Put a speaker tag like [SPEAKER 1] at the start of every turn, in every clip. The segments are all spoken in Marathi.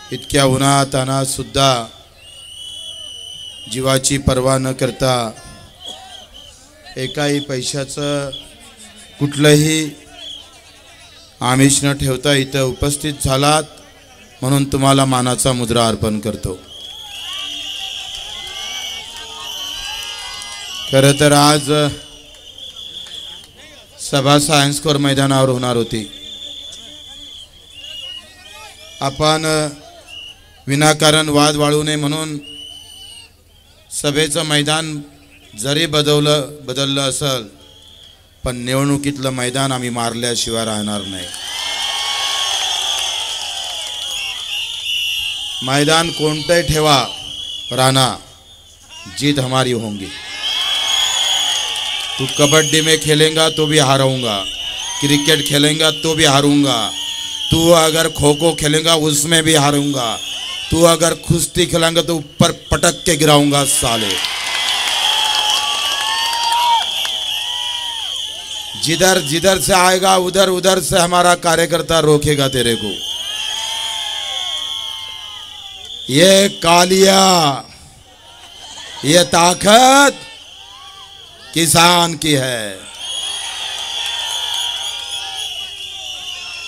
[SPEAKER 1] इतक्या उन्हातानात सुद्धा जीवाची पर्वा न करता एकाही पैशाचं कुठलंही आमिष न ठेवता इथं उपस्थित झालात म्हणून तुम्हाला मानाचा मुद्रा अर्पण करतो। खरं तर आज सभा सायन्स कोर मैदानावर होणार होती। आपण विनाकारण वाद वाळू नये म्हणून सभेचं मैदान जरी बदललं असेल पण निवडणुकीतलं मैदान आम्ही मारल्याशिवाय राहणार नाही। मैदान कोणतंही ठेवा राणा, जीत हमारी होंगी। तू कबड्डी में खेलेगा तो भी हारूंगा, क्रिकेट खेलेगा तो भी हारूंगा, तू अगर खो खो खेलेगा उसमें भी हारूंगा, तू अगर कुश्ती खेलेगा तो ऊपर पटक के गिराऊंगा साले। जिधर जिधर से आएगा उधर उधर से हमारा कार्यकर्ता रोकेगा तेरे को। ये कालिया, ये ताकत किसान की है।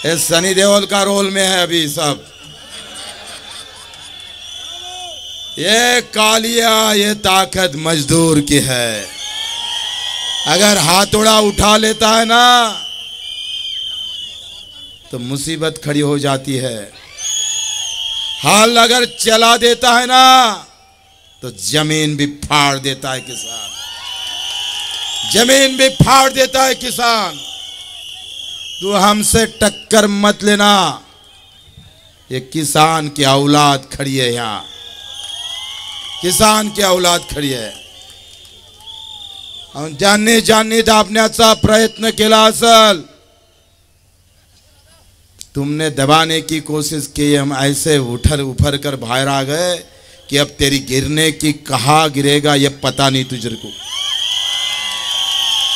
[SPEAKER 1] ये सनी देओल का रोल में है अभी सब। ये कालिया, ये ताकत मजदूर की है। अगर हाथोड़ा उठा लेता है ना तो मुसीबत खड़ी हो जाती है। हाल अगर चला देता है ना तो जमीन भी फाड़ देता है किसान, जमीन भी फाड़ देता है किसान। तू हमसे टक्कर मत लेना, ये किसान की औलाद खड़ी है यहाँ, किसान की औलाद खड़ी है। ज्यांनी ज्यांनी दाबण्याचा प्रयत्न केला असल, तुमने दबाने की कोशिश की, हम ऐसे उफर कर बाहर आ गए कि अब तेरी गिरने की कहाँ गिरेगा ये पता नहीं तुझे को।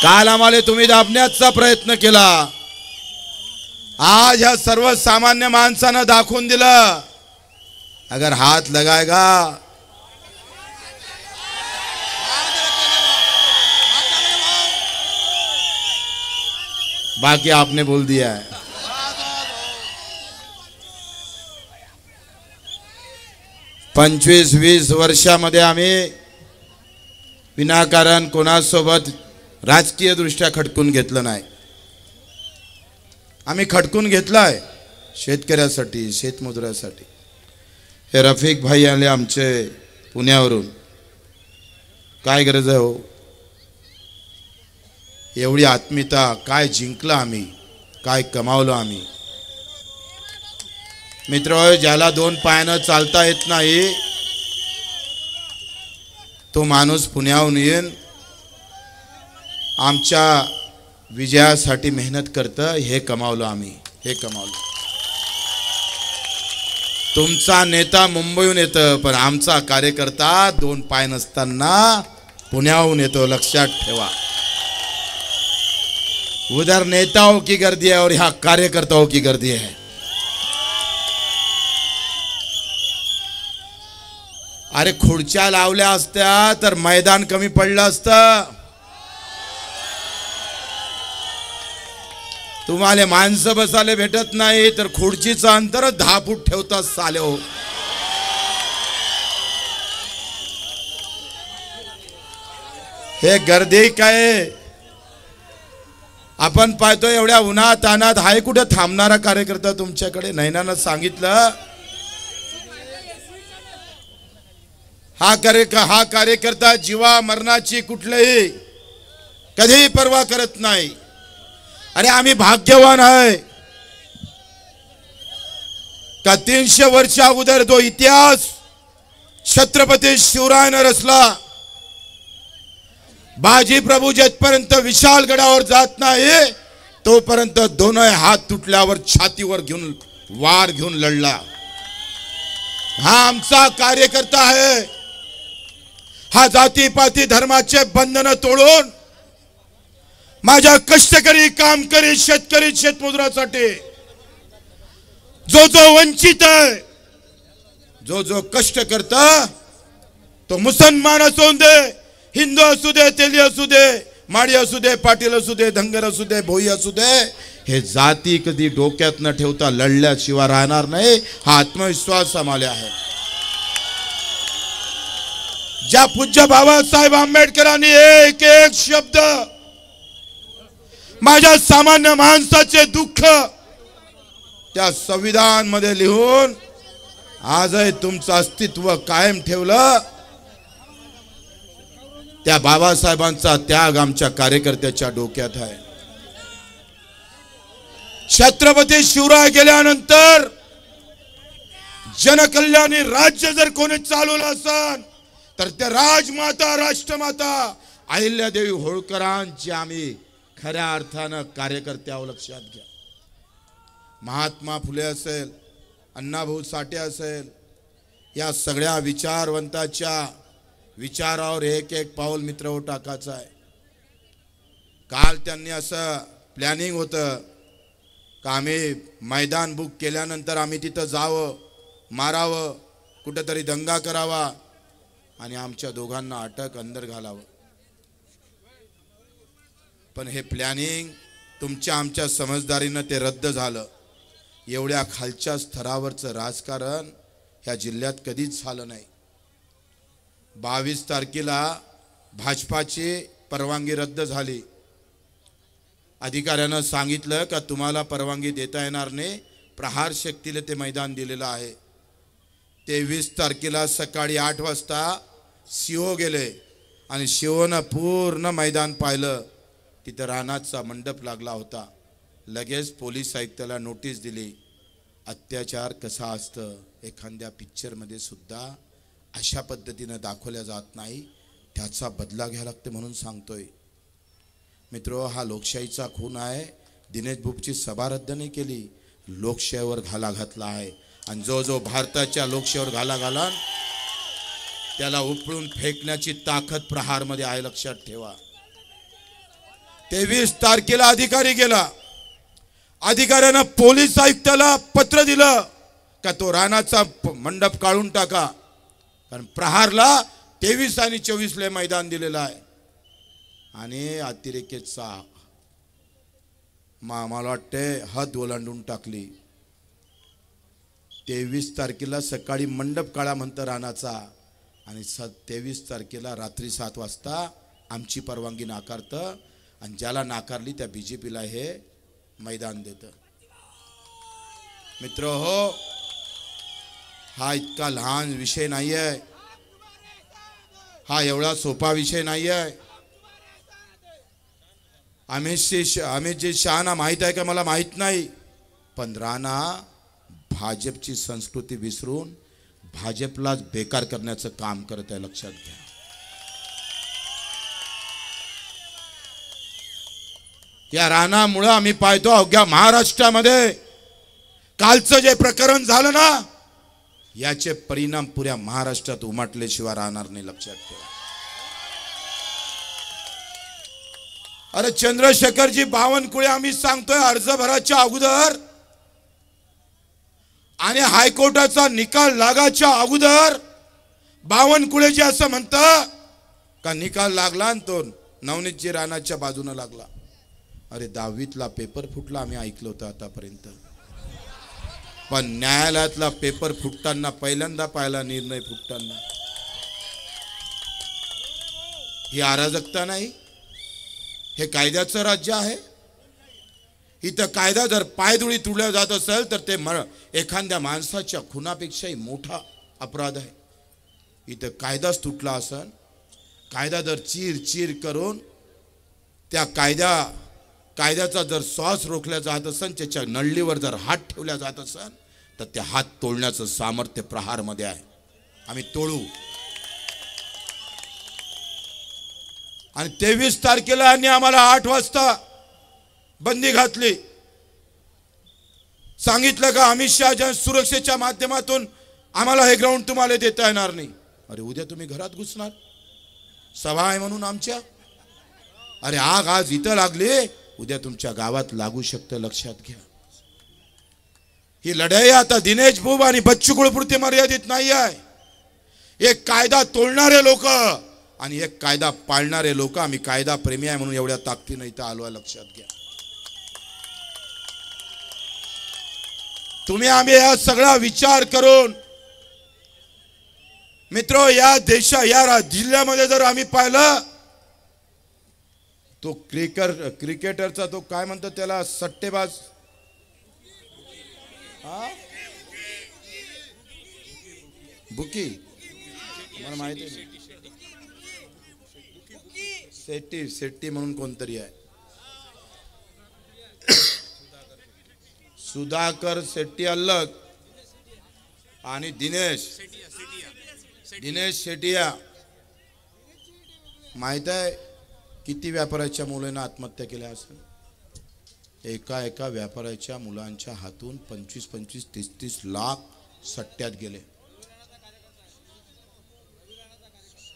[SPEAKER 1] काल आम्हाला तुम्ही दाबण्याचा प्रयत्न केला, आज ह्या सर्वसामान्य माणसानं दाखवून दिलं अगर हाथ लगाएगा बाकी आपने बोल दिया है। पंचवीस 20 वर्षामध्ये आम्ही विनाकारण कोणासोबत राजकीय दृष्ट्या खटकून घेतलं नाही। आम्ही खटकून घेतलाय शेतकऱ्यासाठी, शेतमजुरासाठी। हे रफिक भाई आले आमचे पुण्यावरून, काय गरज आहे हो एवढी आत्मीयता? काय जिंकलं आम्ही, काय कमावलं आम्ही? मित्र, ज्याला 2 पायानं चालता येत नाही तो माणूस पुण्याहून येऊन आमच्या विजयासाठी मेहनत करतं, हे कमावलं आम्ही, हे कमावलं। तुमचा नेता मुंबईहून येतो पण आमचा कार्यकर्ता 2 पाय नसताना पुण्याहून येतो, लक्षात ठेवा। उधर नेताओं की गर्दी है और यहाँ कार्यकर्ताओं की गर्दी है। अरे खुर्च्या लावल्या असत्या तर मैदान कमी पडलं असतं। तुम्हाला माणसं बसायला भेटत नाही तर खुर्चीचं अंतर 10 फूट ठेवता साले हो। हे गर्दी काय आपण पाहतो एवढ्या उन्हात तानात हाय कुठे थांबणारा कार्यकर्ता तुमच्याकडे? नैनानं सांगितलं हा कार्यकर्ता जीवा मरणाची कुठलीही कधी पर्वा करत नाही। अरे आम्ही भाग्यवान आहे का 300 वर्ष अगोदर जो इतिहास छत्रपती शिवरायानं रचला, बाजी प्रभू जेथपर्यंत विशाल गडावर जात नाही तोपर्यंत दोन्ही हात तुटल्यावर छातीवर घेऊन वार घेऊन लढला। हा आमचा कार्यकर्ता आहे। हा जातीपाती धर्माचे बंधन तोडून माझ्या कष्टकरी कामकरी शेतकरी शेतमजुरासाठी जो जो वंचित आहे जो जो कष्ट करता, तो मुसलमान असू दे, हिंदू असू दे, तेली असू दे, माडी असू दे, पाटील असू दे, धनगर असू दे, भोई असू दे, हे जाती कधी डोक्यात न ठेवता लढल्याशिवाय राहणार नाही, हा आत्मविश्वास आम्हाला आहे. ज्या पूज्य बाबासाहेब आंबेडकरांनी एक एक शब्द माझ्या सामान्य माणसाचे दुःख त्या संविधान मध्ये लिहून आजही तुमचं अस्तित्व कायम ठेवलं, त्या बाबासाहेबांचा त्याग आमच्या कार्यकर्त्याच्या डोक्यात आहे. छत्रपती शिवराय गेल्यानंतर जनकल्याणी राज्य जर कोणी चालवलं असेल तर त्या राजमाता, राष्ट्रमाता अहिल्यादेवी होळकरांची आम्ही खऱ्या अर्थानं कार्यकर्ते आहोत, लक्षात घ्या. महात्मा फुले असेल, अण्णाभाऊ साठे असेल, या सगळ्या विचारवंताच्या विचारावर एक एक पाऊल मित्र टाकायचं आहे. काल त्यांनी असं प्लॅनिंग होतं का आम्ही मैदान बुक केल्यानंतर आम्ही तिथं जावं, मारावं, कुठेतरी दंगा करावा आणि आमच्या दोघांना अटक अंदर घालावं. पण हे प्लॅनिंग तुमच्या आमच्या समजदारीनं ते रद्द झालं. एवढ्या खालच्या स्तरावरचं राजकारण ह्या जिल्ह्यात कधीच झालं नाही. 22 तारखेला भाजपाची परवानगी रद्द झाली. अधिकाऱ्यानं सांगितलं का तुम्हाला परवानगी देता येणार नाही, प्रहार शक्तीला ते मैदान दिलेलं आहे. 23 तारखेला सकाळी 8 वाजता सीओ गेले आणि सीओनं पूर्ण मैदान पाहिलं. तिथं रानाचा मंडप लागला होता. लगेच पोलीस आयुक्ताला नोटीस दिली. अत्याचार कसा असतं एखाद्या पिक्चरमध्ये सुद्धा अशा पद्धतीनं दाखवल्या जात नाही, त्याचा बदला घ्यावा लागते म्हणून सांगतोय. मित्रो, हा लोकशाहीचा खून आहे. दिनेश बुपची सभा रद्द नाही केली, लोकशाहीवर घाला घातला आहे. आणि जो जो भारताच्या लोकशाहीवर घाला घाला त्याला उपळून फेकण्याची ताकद प्रहारमध्ये आहे, लक्षात ठेवा. 23 तारखेला अधिकारी गेला. अधिकाऱ्यानं पोलीस आयुक्ताला पत्र दिलं का तो रानाचा मंडप काढून टाका, कारण प्रहारला 23 आणि 24 ला मैदान दिलेलं आहे. आणि अतिरेकेचा मला वाटते हद ओलांडून टाकली. 23 तारखेला सकाळी मंडप काढा म्हणतं रानाचा आणि 23 तारखेला रात्री 7 वाजता आमची परवानगी नाकारतं आणि ज्याला नाकारली त्या बीजेपीला हे मैदान देतं. मित्र हो, हा इतका लहान विषय नाही आहे, हा एवढा सोपा विषय नाही आहे. अमितजी शहाना माहित आहे का मला माहित नाही, पण राणा भाजपची संस्कृती विसरून भाजपलाच बेकार करण्याचं काम करत आहे, लक्षात घ्या. या राणामुळे आम्ही पाहतो अवघ्या महाराष्ट्रामध्ये कालचं जे प्रकरण झालं ना, याचे परिणाम पुऱ्या महाराष्ट्रात उमटल्याशिवाय राहणार नाही, लक्षात ठेवा. अरे चंद्रशेखरजी बावनकुळे आम्ही सांगतोय अर्ज भराच्या अगोदर आणि हायकोर्टाचा निकाल लागाच्या अगोदर बावनकुळेजी असं म्हणतं का निकाल लागला आणि तो नवनीतजी राणाच्या बाजूने लागला. अरे 10वीतला पेपर फुटला आम्ही ऐकलं होतं आतापर्यंत, पण न्यायालयातला पेपर फुटताना पहिल्यांदा पाहिला निर्णय फुटताना. ही अराजकता नाही, हे कायद्याचं राज्य आहे. इथं कायदा जर पायधुळी तुडल्या जात असेल तर ते एखाद्या माणसाच्या खुनापेक्षाही मोठा अपराध आहे. इथं कायदाच तुटला असेल, कायदा जर चीर करून त्या कायद्याचा जर श्वास रोखल्या जात असेल, त्याच्या नळलीवर जर हात ठेवल्या जात असेल तर ते हात तोडण्याचं सामर्थ्य प्रहारमध्ये आहे. आम्ही तोडू. आणि 23 तारखेला यांनी आम्हाला 8 वाजता बंदी घातली. सांगितलं का अमित शहाच्या सुरक्षेच्या माध्यमातून आम्हाला हे ग्राउंड तुम्हाला देता येणार नाही. अरे उद्या तुम्ही घरात घुसणार, सभा आहे म्हणून आमच्या. अरे आग आज इथं लागली, उद्या तुमच्या गावात लागू शकतं, लक्षात घ्या. ही लढाई आता दिनेश बुब आणि बच्चू कडूपुरती मर्यादित नाही आहे। एक कायदा तोडणारे लोक आणि एक कायदा पाळणारे लोक, आम्ही कायदा प्रेमी आहे म्हणून एवढ्या ताकदीने इथं आलो आहे, लक्षात घ्या। तुम्ही आम्ही या सगळा विचार करून मित्रो या या जिल्ह्यामध्ये जर आम्ही पाहिलं तो क्रिकेटरचा तो काय म्हणतात त्याला, सट्टेबाज, बुकी, मला माहिती आहे, शेट्टी म्हणून कोणतरी आहे, सुधाकर शेट्टी अलग आणि दिनेश शेटिया। माहित आहे किती व्यापाऱ्याच्या मुलांना आत्महत्या केल्या असेल? एका व्यापाऱ्याच्या मुलांच्या हातून 25-25, 30-30 लाख सट्ट्यात गेले।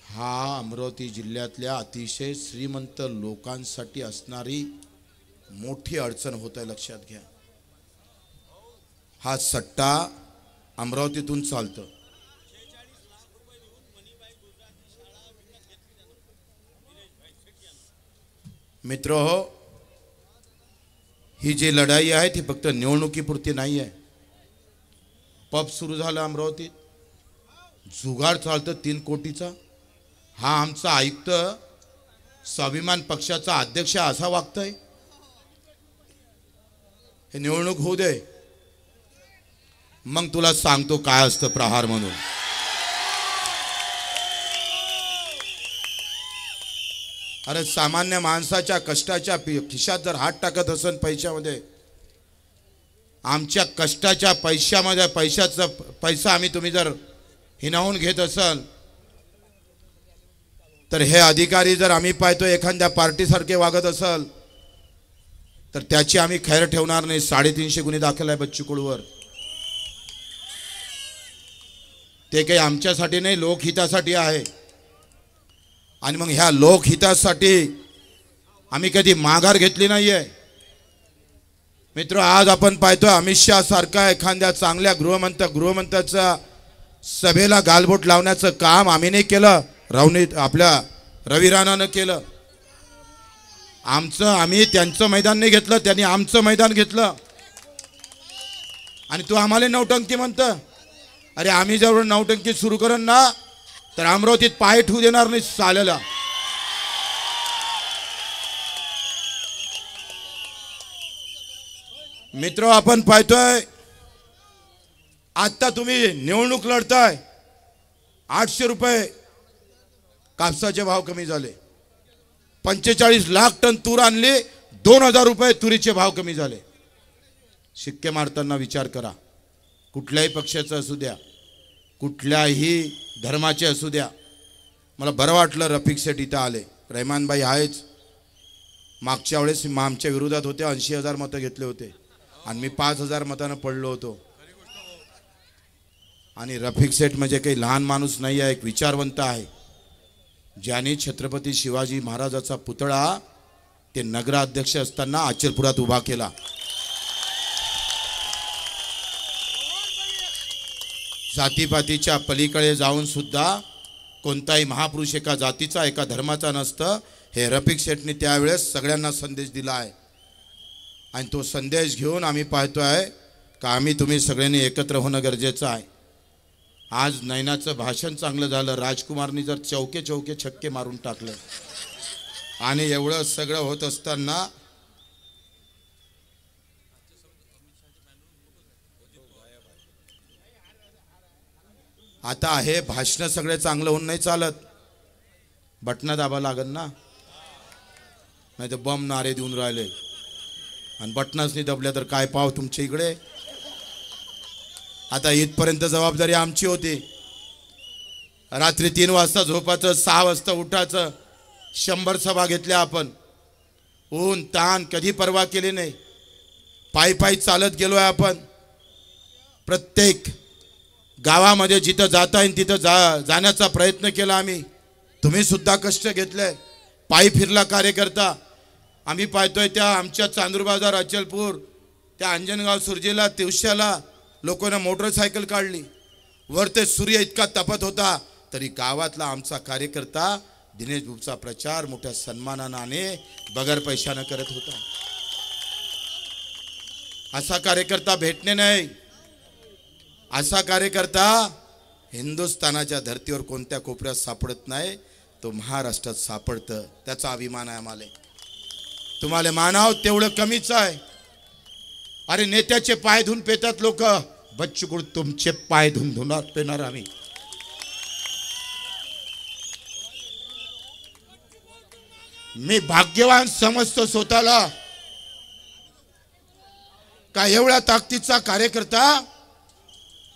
[SPEAKER 1] हा अमरावती जिल्ह्यातल्या अतिशय श्रीमंत लोकांसाठी असणारी मोठी अडचण होत आहे, लक्षात घ्या। हा सट्टा अमरावतीतून चालतो। मित्रो हो, ही जी लढाई आहे ती फक्त निवडणुकीपुरती नाही आहे। पब सुरू झाला अमरावतीत, जुगाड चालतं 3 कोटीचा। हा आमचा आयुक्त स्वाभिमान पक्षाचा अध्यक्ष असा वागतोय? हे निवडणूक होऊ दे, मग तुला सांगतो काय असतं प्रहार म्हणून। अरे सामान्य माणसाच्या कष्टाच्या खिशात जर हात टाकत असेल पैशामध्ये, आमच्या कष्टाच्या पैशामध्ये पैसा आम्ही तुम्ही जर हिनावून घेत असाल, तर हे अधिकारी जर आम्ही पाहतो एखाद्या पार्टीसारखे वागत असाल, तर त्याची आम्ही खैर ठेवणार नाही। 350 गुन्हे दाखल आहे बच्चू कडूवर। ते काही आमच्यासाठी नाही, लोकहितासाठी आहे। आणि मग ह्या लोकहितासाठी आम्ही कधी माघार घेतली नाहीये। मित्र, आज आपण पाहतो अमित शाह सारखा एखाद्या चांगल्या गृहमंत्र्याचा सभेला गालबोट लावण्याचं काम आम्ही नाही केलं, आपल्या रवी राणानं केलं। आम्ही त्यांचं मैदान नाही घेतलं, त्यांनी आमचं मैदान घेतलं। आणि तू आम्हाला नौटंकी म्हणतं? अरे आम्ही जर नौटंकी सुरू करून ना तर अमरावतीत पाय ठेवू देणार नाही साल्याला। मित्र, आपण पाहतोय आता तुम्ही निवडणूक लढताय, 800 रुपये कापसाचे भाव कमी झाले, 45 लाख टन तूर आणली, 2000 रुपये तुरीचे भाव कमी झाले। शिक्के मारताना विचार करा, कुठल्याही पक्षाचा असू द्या, कुठल्याही धर्माचे असू द्या। मला बरं वाटलं रफिक शेठ इथं आले, रहमानभाई आहेच। मागच्या वेळेस आमच्या विरोधात होते, 80,000 मतं घेतले होते आणि मी 5,000 मतानं पडलो होतो। आणि रफिक शेठ म्हणजे काही लहान माणूस नाही आहे, एक विचारवंत आहे, ज्याने छत्रपती शिवाजी महाराजाचा पुतळा ते नगराध्यक्ष असताना अचलपुरात उभा केला। जातीपातीच्या पलीकडे जाऊन सुद्धा कोणताही महापुरुष एका जातीचा एका धर्माचा नसतं, हे रफिक शेठने त्यावेळेस सगळ्यांना संदेश दिला आहे। आणि तो संदेश घेऊन आम्ही पाहतोय का आम्ही तुम्ही सगळ्यांनी एकत्र होणं गरजेचं आहे। आज नैनाचं भाषण चांगलं झालं, राजकुमारनी जर चौके छक्के मारून टाकले, आणि एवढं सगळं होत असताना आता हे भाषण सगळे चांगलं होऊन नाही चालत, बटना दाबा लागल ना, नाही तर बम नारे देऊन राहिले आणि बटनाच नाही दबल्या तर काय पाव तुमच्या इकडे। आता इथपर्यंत जबाबदारी आमची होती, रात्री 3 वाजता झोपायचं, 6 वाजता उठायचं, 100 सभा घेतल्या आपण, ऊन ताण कधी पर्वा केली नाही, पायी चालत गेलोय आपण। प्रत्येक गावामध्ये जिथं जाता येईल तिथं जाण्याचा प्रयत्न केला आम्ही, तुम्ही सुद्धा कष्ट घेतले, पायी फिरला कार्यकर्ता। आम्ही पाहतोय त्या आमच्या चांदूर बाजार, अचलपूर, त्या अंजनगाव, सुरजेला, तिवशाला लोकांना मोटरसायकल काढली, वर ते सूर्य इतका तपत होता तरी गावातला आमचा कार्यकर्ता दिनेश बुबचा प्रचार मोठ्या सन्मानाने बगर पैशानं करत होता. असा कार्यकर्ता भेटणे नाही. असा कार्यकर्ता हिंदुस्थानाच्या धर्तीवर कोणत्या कोपऱ्यात सापडत नाही, तो महाराष्ट्रात सापडतं. त्याचा अभिमान आहे आम्हाला. तुम्हाला मानाव तेवढं कमीच आहे. अरे नेत्याचे पाय धुवून पेतात लोक, बच्चू कडू तुमचे पाय धुवून पेणार आम्ही. मी भाग्यवान समजतो स्वतःला का एवढ्या ताकदीचा कार्यकर्ता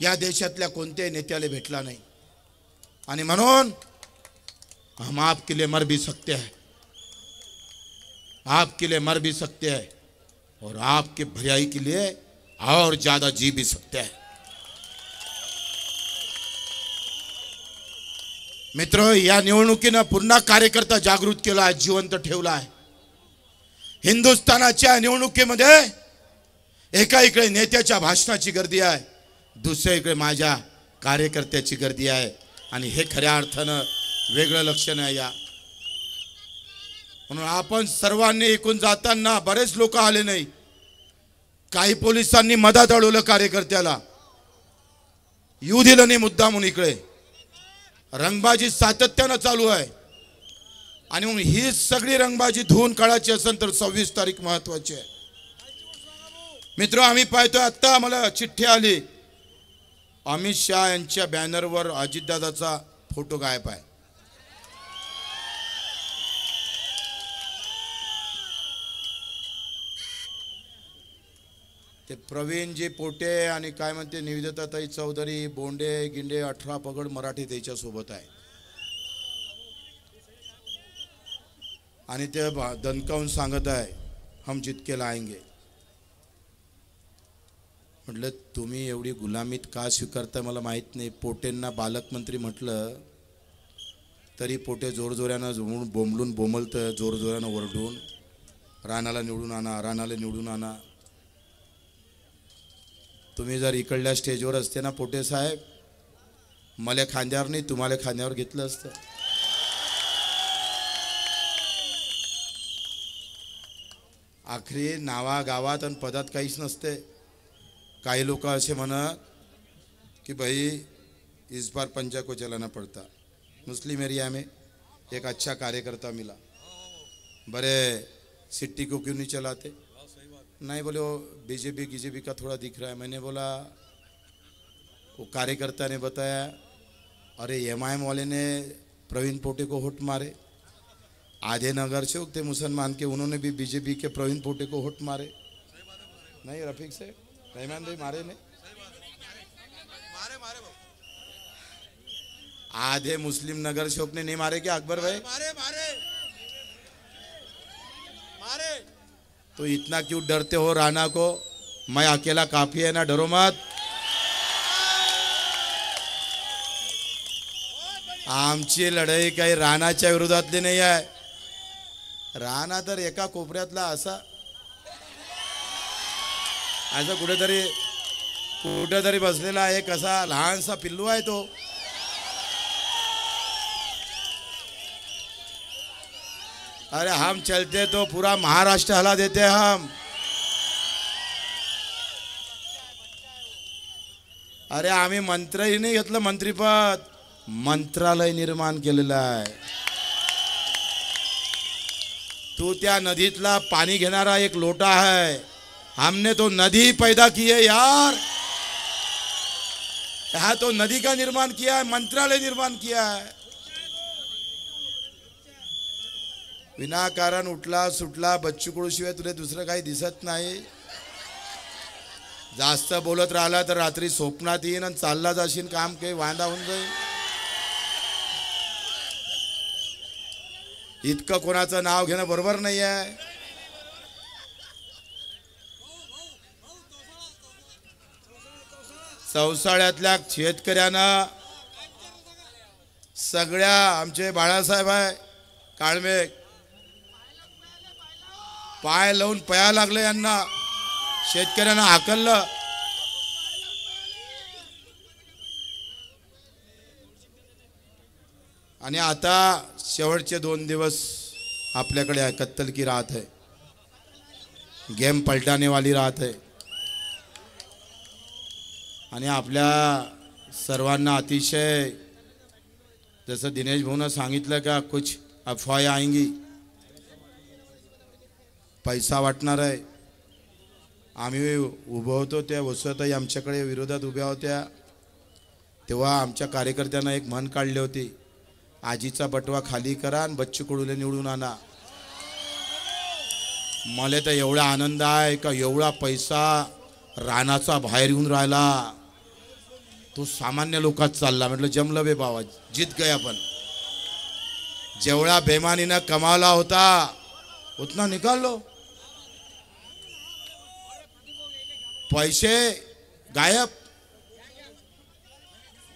[SPEAKER 1] या देशातल्या कोणत्याही नेत्याला भेटला नाही. आणि म्हणून हम आपके लिए मर भी सकते हैं, आपके लिए मर भी सकते हैं और आपके भलाई के लिए और ज्यादा जी भी सकते हैं. मित्र, या निवडणुकीनं पुन्हा कार्यकर्ता जागृत केला आहे, जिवंत ठेवला आहे. हिंदुस्थानाच्या निवडणुकीमध्ये एका इकडे नेत्याच्या भाषणाची गर्दी आहे, दुसऱ्या इकडे माझ्या कार्यकर्त्याची गर्दी आहे. आणि हे खऱ्या अर्थानं वेगळं लक्षण आहे. या म्हणून आपण सर्वांनी एकूण जाताना बरेच लोक आले नाही. काही पोलिसांनी मधात अडवलं कार्यकर्त्याला, येऊ दिलं नाही मुद्दा म्हणून. इकडे रंगबाजी सातत्यानं चालू आहे. आणि म्हणून ही सगळी रंगबाजी धुवून काढायची असेल तर 26 तारीख महत्वाची आहे. मित्र, आम्ही पाहतोय आता मला चिठ्ठी आली, अमित शाह यांच्या बॅनरवर अजितदादाचा फोटो गायब आहे. ते प्रवीणजी पोटे आणि काय म्हणते निवेदिताताई चौधरी, बोंडे गिंडे 18 पगड मराठी त्याच्या सोबत आहे. आणि ते दणकावून सांगत आहे हम जीत के लाएंगे. म्हटलं तुम्ही एवढी गुलामीत का स्वीकारता मला माहित नाही. पोटेंना बालकमंत्री म्हटलं तरी पोटे जोरजोऱ्यानं बोंबलून बोंबलतं, जोरजोऱ्यानं ओरडून राणाला निवडून आणा, राणाला निवडून आणा. तुम्ही जर इकडल्या स्टेजवर असते ना पोटे साहेब, मला खांद्यावर नाही तुम्हाला खांद्यावर घेतलं असतं. आखरी नावा गावात आणि पदात काहीच नसते. काही लोक असे म्हणत कि भाई इस बार पंजा को चलाना पड़ता. मुस्लिम एरिया में एक अच्छा कार्यकर्ता मिला, बड़े सिटी को क्यों नहीं चलाते? नहीं, बोले वो बीजेपी का थोड़ा दिख रहा है. मैंने बोला, वो कार्यकर्ता ने बताया अरे MIM वाले ने प्रवीण पोटे को वोट मारे, आधे नगर से थे मुसलमान के, उन्होंने भी बीजेपी के प्रवीण पोटे को वोट मारे. नहीं रफीक से रहमान भाई मारे ने, आधे मुस्लिम नगर सेवक ने नहीं मारे क्या अकबर भाई? मारे. तो इतना क्यों डरते हो राणा को? मैं अकेला काफी है ना, डरो मत. आमची लढाई काही राणाच्या विरोधातली नाही आहे. राणा तर एका कोपऱ्यातला असा कुठेतरी बसलेला आहे, कसा लहानसा पिल्लू आहे तो. अरे हम चलते तो पूरा महाराष्ट्र हला देते हम. अरे आम्ही मंत्रही नाही घेतलं, मंत्रीपद मंत्रालय निर्माण केलेलं आहे. तू त्या नदीतला पाणी घेणारा एक लोटा है, हमने तो नदी पैदा की है यार. यहाँ तो नदी का निर्माण किया है, मंत्रालय निर्माण किया है. विनाकारण उठला सुटला बच्चू कडू शिवाय तुला दुसरं काही दिसत नाही. जास्त बोलत राहिला तर रात्री स्वप्नात येईन आणि चालला जाशील, काम काही वांदा होऊन जाईल. इतकं कोणाचं नाव घेणं बरोबर नाही आहे. चौसाळ्यातल्या शेतकऱ्यांना सगळ्या आमचे बाळासाहेब आहे काळमे पाय लावून पया लागले, यांना शेतकऱ्यांना हाकललं. आणि आता शेवटचे 2 दिवस आपल्याकडे आहे. कत्तल की रात है, गेम पलटाने वाली रात है. आणि आपल्या सर्वांना अतिशय जसं दिनेश भाऊनं सांगितलं का कुछ अफवाय आएंगी, पैसा वाटणार आहे. आम्ही उभं होतो त्या वसुताई आमच्याकडे विरोधात उभ्या होत्या तेव्हा आमच्या कार्यकर्त्यांना एक म्हण काढली होती, आजीचा बटवा खाली करा आणि बच्चू कडूले निवडून आणा. मला तर एवढा आनंद आहे का एवढा पैसा रानाचा बाहेर येऊन राहिला, तो सामान्य लोकात चालला. म्हटलं जमलं बे बाबा, जीत गए आपण. जेवढा बेमानीनं कमावला होता उतना निकाल लो. पैसे गायब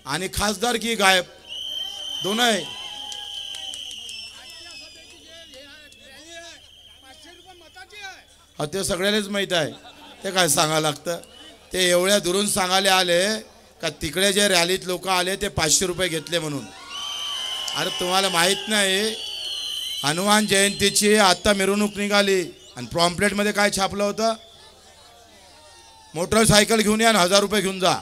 [SPEAKER 1] आणि खासदार की गायब, दोनों आहे. ते सगळ्यालाच माहित आहे. ते काय सांगायला लागतं, ते एवढ्या दुरून सांगायला आले का तिकडे जे रॅलीत लोक आले ते 500 रुपये घेतले म्हणून. अरे तुम्हाला माहित नाही, हनुमान जयंतीची आता मिरवणूक निघाली आणि प्रॉम्प्लेटमध्ये काय छापलं होतं, मोटरसायकल घेऊन या आणि 1000 रुपये घेऊन जा.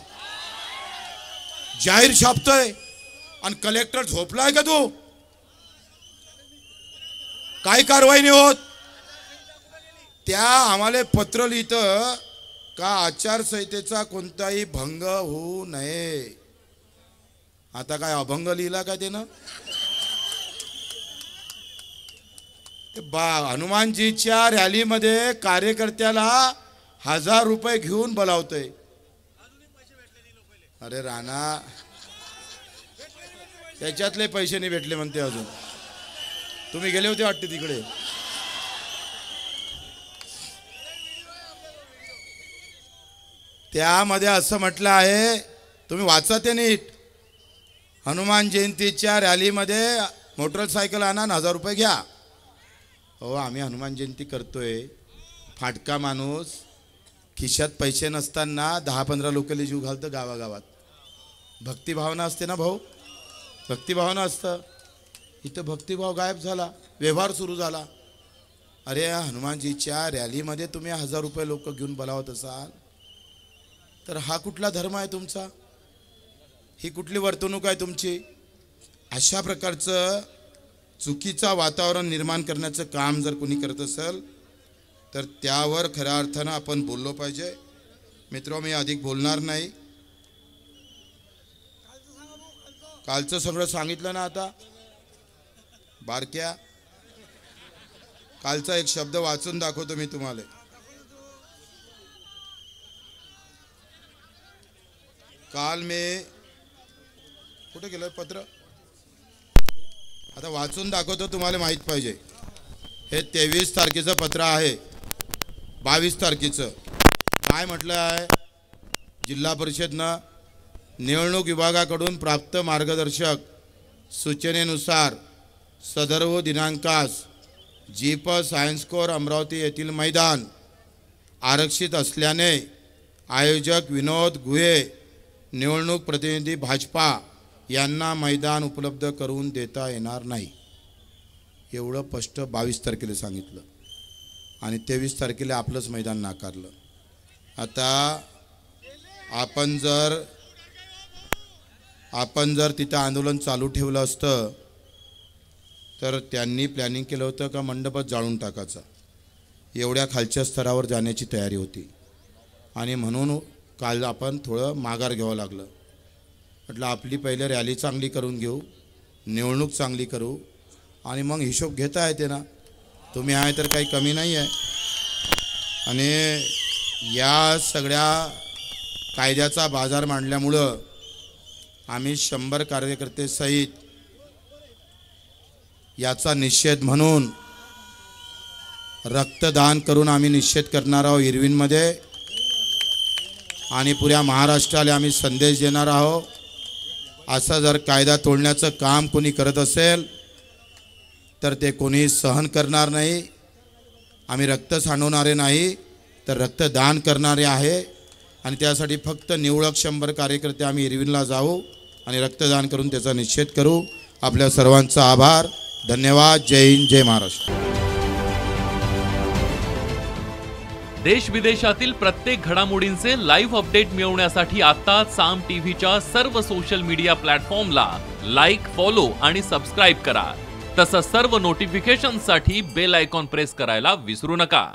[SPEAKER 1] जाहीर छापतोय आणि कलेक्टर झोपलाय का तू? काही कारवाई नाही होत. त्या आम्हाला पत्र लिहितं का आचारसंहितेचा कोणताही भंग होऊ नये. आता काय अभंग लिहिला का त्यानं? ते हनुमानजीच्या रॅलीमध्ये कार्यकर्त्याला 1000 रुपये घेऊन बोलावतोय. अरे राणा, त्याच्यातले पैसे नाही भेटले म्हणते अजून. तुम्ही गेले होते वाटते तिकडे. त्यामध्ये असं म्हटलं आहे, तुम्ही वाचा ते नीट, हनुमान जयंतीच्या रॅलीमध्ये मोटरसायकल आणा आणि 1000 रुपये घ्या. हो, आम्ही हनुमान जयंती करतोय. फाटका माणूस खिशात पैसे नसताना 10-15 लोकांना जीव घालतं गावागावात. भक्तिभावना असते ना भाऊ, भक्तिभावना असतं. इथं भक्तिभाव गायब झाला, व्यवहार सुरू झाला. अरे हनुमानजीच्या रॅलीमध्ये तुम्ही 1000 रुपये लोक घेऊन बोलावत असाल तर हा कुठला धर्म आहे तुमचा? ही कुठली वर्तणूक आहे तुमची? अशा प्रकारचं चुकीचं वातावरण निर्माण करण्याचं काम जर कोणी करत असेल तर त्यावर खऱ्या अर्थानं आपण बोललो पाहिजे. मित्र, मी अधिक बोलणार नाही. कालचं सगळं सांगितलं ना. आता बारक्या, कालचा एक शब्द वाचून दाखवतो मी तुम्हाला. काल मी कुठे गेलोय पत्र, आता वाचून दाखवतो, तुम्हाला माहित पाहिजे. हे 23 तारखेचं पत्र आहे. 22 तारखेचं काय म्हटलं आहे, जिल्हा परिषदनं निवडणूक विभागाकडून प्राप्त मार्गदर्शक सूचनेनुसार सदर्भ दिनांकास जीप सायन्स कोर अमरावती येथील मैदान आरक्षित असल्याने आयोजक विनोद गुहे, निवडणूक प्रतिनिधी भाजपा यांना मैदान उपलब्ध करून देता येणार नाही. एवढं स्पष्ट 22 तारखेला सांगितलं आणि 23 तारखेला आपलंच मैदान नाकारलं. आता आपण जर तिथं आंदोलन चालू ठेवलं असतं तर त्यांनी प्लॅनिंग केलं होतं का मंडपच जाळून टाकायचा. एवढ्या खालच्या स्तरावर जाण्याची तयारी होती आणि म्हणून काल आपण थोडं माघार घ्यावं लागलं. म्हटलं आपली पहिले रॅली चांगली करून घेऊ, निवडणूक चांगली करू आणि मग हिशोब घेता येते ना. तुम्ही आहे तर काही कमी नाही आहे. आणि या सगळ्या कायद्याचा बाजार मांडल्यामुळं आम्ही 100 कार्यकर्ते सहित याचा निषेध म्हणून रक्तदान करून आम्ही निषेध करणार आहोत इरविनमध्ये. आणि पुऱ्या महाराष्ट्राला आम्ही संदेश देणार आहोत, असं जर कायदा तोडण्याचं काम कोणी करत असेल तर ते कोणी सहन करणार नाही. आम्ही रक्त सांडवणारे नाही तर रक्तदान करणारे आहे. आणि त्यासाठी फक्त निवडक 100 कार्यकर्ते आम्ही इरविनला जाऊ आणि रक्तदान करून त्याचा निषेध करू. आपल्या सर्वांचा आभार, धन्यवाद. जय हिंद, जय महाराष्ट्र.
[SPEAKER 2] देश विदेशातील प्रत्येक घडामोडींचे लाईव्ह अपडेट मिळवण्यासाठी आता साम टीव्हीच्या सर्व सोशल मीडिया प्लॅटफॉर्मला लाईक, फॉलो आणि सबस्क्राईब करा. तसंच सर्व नोटिफिकेशनसाठी बेल आयकॉन प्रेस करायला विसरू नका.